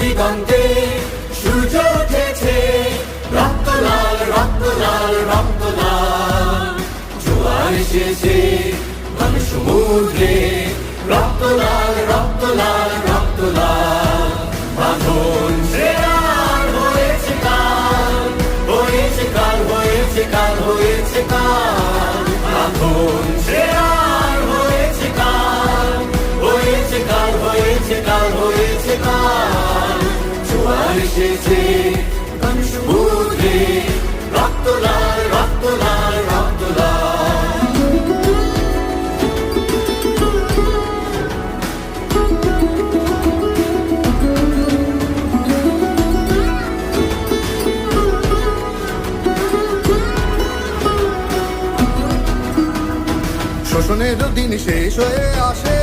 দিগন্তে সূর্য উঠেছে, রক্ত লাল রক্ত লাল রক্ত লাল। জোয়ার এসেছে ঘন সমুদ্রে, রক্ত লাল রক্ত লাল রক্ত লাল। বাঁধন ছেড়ার হয়েছে কাল, হয়েছে কাল, হয়েছে কাল, হয়েছে কাল। বাঁধন ছেড়ার হয়েছে কাল, হয়েছে কাল, হয়েছে কাল, হয়েছে কাল। জোয়ার এসেছে ঘন সমুদ্রে, রক্ত লাল রক্ত লাল রক্ত লাল। শোষণের দিন শেষ হয়ে আসে,